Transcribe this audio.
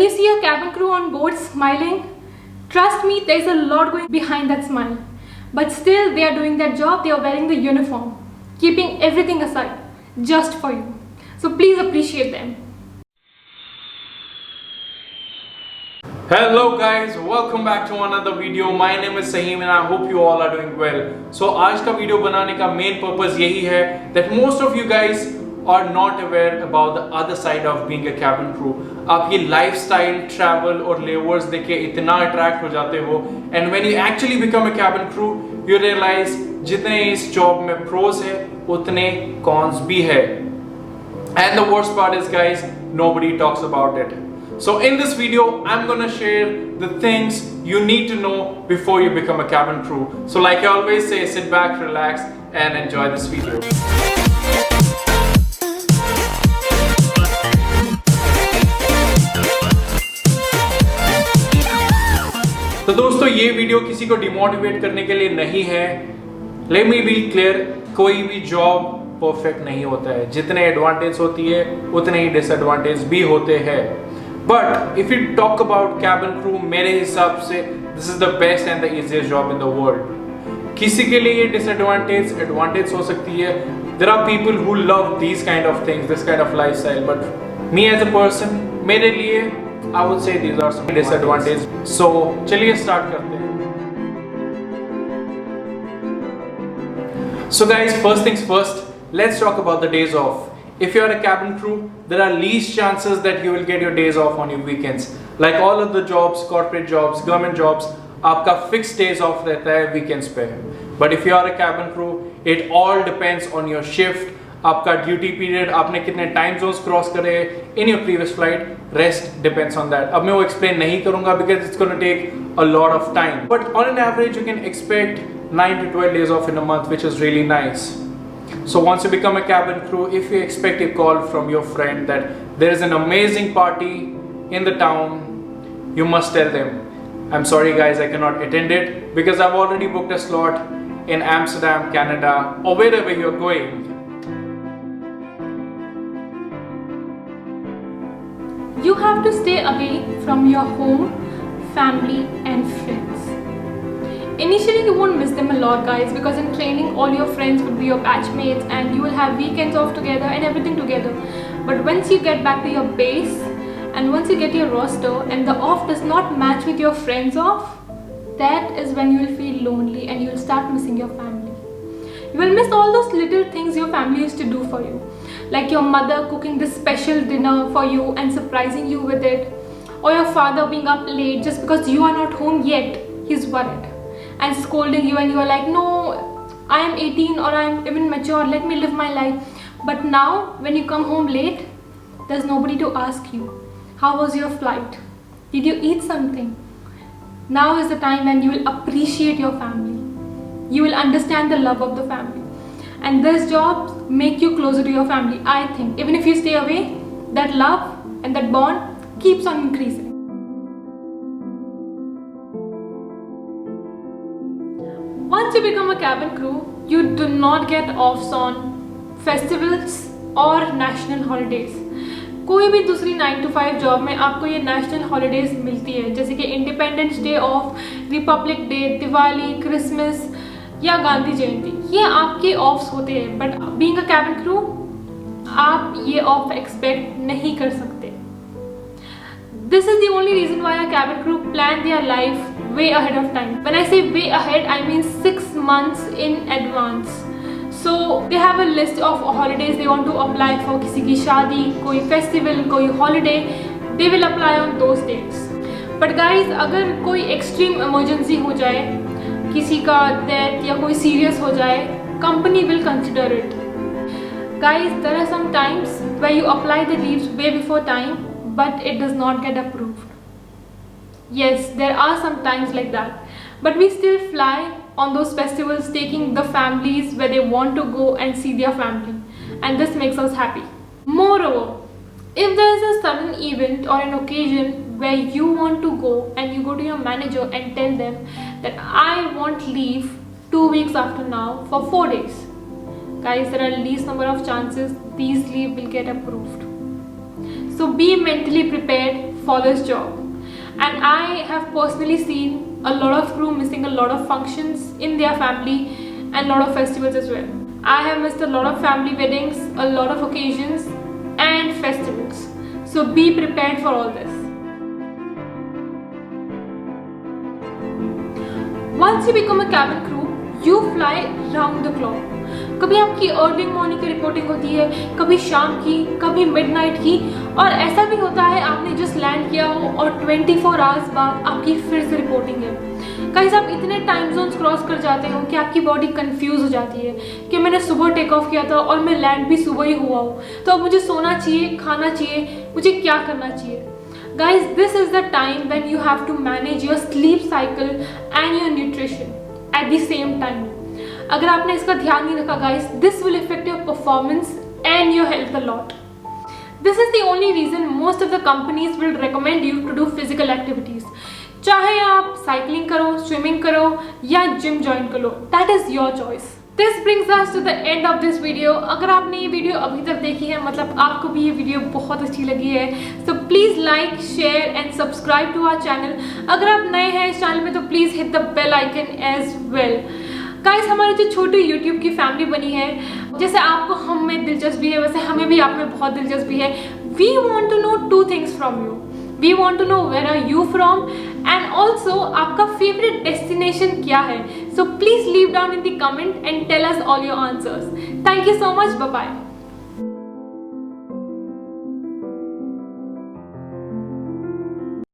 you see a cabin crew on board smiling, trust me, there's a lot going behind that smile. But still, they are doing their job, they are wearing the uniform, keeping everything aside, just for you. So please appreciate them. Hello guys, welcome back to another video. My name is Saheem and I hope you all are doing well. So आज का video बनाने का main purpose यही है that most of you guys are not aware about the other side of being a cabin crew. आप ये lifestyle, travel और layovers देख के इतना attract हो जाते हो and when you actually become a cabin crew, you realize जितने इस job में pros है उतने cons भी है. And the worst part is guys, nobody talks about it. So in this video, I'm gonna share the things you need to know before you become a cabin crew. So like I always say, sit back, relax and enjoy this video. तो दोस्तों ये video किसी को demotivate करने के लिए नहीं है. Let me be clear, कोई भी जॉब परफेक्ट नहीं होता है. जितने एडवांटेज होती है उतने ही डिसएडवांटेज भी होते हैं. But if you talk about cabin crew, मेरे हिसाब से this is the best and the easiest job in the world. किसी के लिए ये disadvantage, advantage हो सकती है. There are people who love these kind of things, this kind of lifestyle. But me as a person, मेरे लिए I would say these are some disadvantages. So चलिए start करते हैं. So guys, first things first, let's talk about the days off. If you are a cabin crew, there are least chances that you will get your days off on your weekends. Like all of the jobs, corporate jobs, government jobs, आपका fixed days off रहता है weekends पे. But if you are a cabin crew, it all depends on your shift. आपका duty period, आपने कितने time zones cross करे in your previous flight, rest depends on that. अब मैं वो explain नहीं करूँगा because it's gonna take a lot of time. But on an average, you can expect 9 to 12 days off in a month, which is really nice. So once you become a cabin crew, if you expect a call from your friend that there is an amazing party in the town, you must tell them, I'm sorry guys, I cannot attend it because I've already booked a slot in Amsterdam, Canada or wherever you're going. You have to stay away from your home, family and friends. Initially you won't miss them a lot guys because in training all your friends would be your batchmates and you will have weekends off together and everything together. But once you get back to your base and once you get your roster and the off does not match with your friends off, that is when you will feel lonely and you will start missing your family. You will miss all those little things your family used to do for you. Like your mother cooking this special dinner for you and surprising you with it. Or your father being up late just because you are not home yet, he's worried. And scolding you and you are like, no, I am 18 or I am even mature, let me live my life. But now when you come home late, there's nobody to ask you, how was your flight? Did you eat something? Now is the time when you will appreciate your family. You will understand the love of the family. And this job make you closer to your family, I think. Even if you stay away, that love and that bond keeps on increasing. Once you become a cabin crew, you do not get offs on festivals or national holidays. कोई भी दूसरी 9 to 5 job में आपको ये national holidays मिलती है जैसे कि independence day of, Republic day, Diwali, Christmas या गांधी जयंती, ये आपके ऑफ्स होते हैं. But being a cabin crew आप ये ऑफ एक्सपेक्ट नहीं कर सकते. This is the only reason why a cabin crew plan their life way ahead of time. When I say way ahead, I mean 6 months in advance. So they have a list of holidays they want to apply for. किसी की शादी, कोई festival, कोई holiday, they will apply on those dates. But guys, अगर कोई extreme emergency हो जाए, किसी का death या कोई serious हो जाए, company will consider it. Guys, there are some times where you apply the leaves way before time, but it does not get approved. Yes, there are some times like that, but we still fly on those festivals, taking the families where they want to go and see their family, and this makes us happy. Moreover, if there is a sudden event or an occasion where you want to go and you go to your manager and tell them that I want leave 2 weeks after now for 4 days, guys, there are least number of chances these leave will get approved. So be mentally prepared for this job. And I have personally seen a lot of crew missing a lot of functions in their family and lot of festivals as well. I have missed a lot of family weddings, a lot of occasions and festivals. So be prepared for all this. Once you become a cabin crew, you fly round the clock. कभी आपकी early morning की reporting होती है, कभी शाम की, कभी midnight की, और ऐसा भी होता है आपने जस्ट लैंड किया हो और 24 आवर्स बाद आपकी फिर से रिपोर्टिंग है। गाइस, आप इतने टाइम जोन्स क्रॉस कर जाते हो कि आपकी बॉडी कंफ्यूज हो जाती है कि मैंने सुबह टेक ऑफ किया था और मैं लैंड भी सुबह ही हुआ हूँ, तो अब मुझे सोना चाहिए, खाना चाहिए, मुझे क्या करना चाहिए। Guys, this is the time when you have to manage your sleep cycle and your nutrition at the same time. अगर आपने इसका ध्यान नहीं रखा guys, this will affect your performance and your health a lot. This is the only reason most of the companies will recommend you to do physical activities. चाहे आप cycling करो, swimming करो या जिम ज्वाइन करो, that is your choice. This brings us to the end of this video. अगर आपने ये video अभी तक देखी है, मतलब आपको भी ये वीडियो बहुत अच्छी लगी है, so please like, share and subscribe to our channel. अगर आप नए हैं इस चैनल में तो please hit the bell icon as well. Guys, हमारी जो छोटी YouTube की फैमिली बनी है, जैसे आपको हम में दिलचस्पी है वैसे हमें भी आप में बहुत दिलचस्पी है. We want to know two things from you. We want to know where are you from and also आपका favorite destination क्या है. So please leave down in the comment and tell us all your answers. Thank you so much. Bye bye.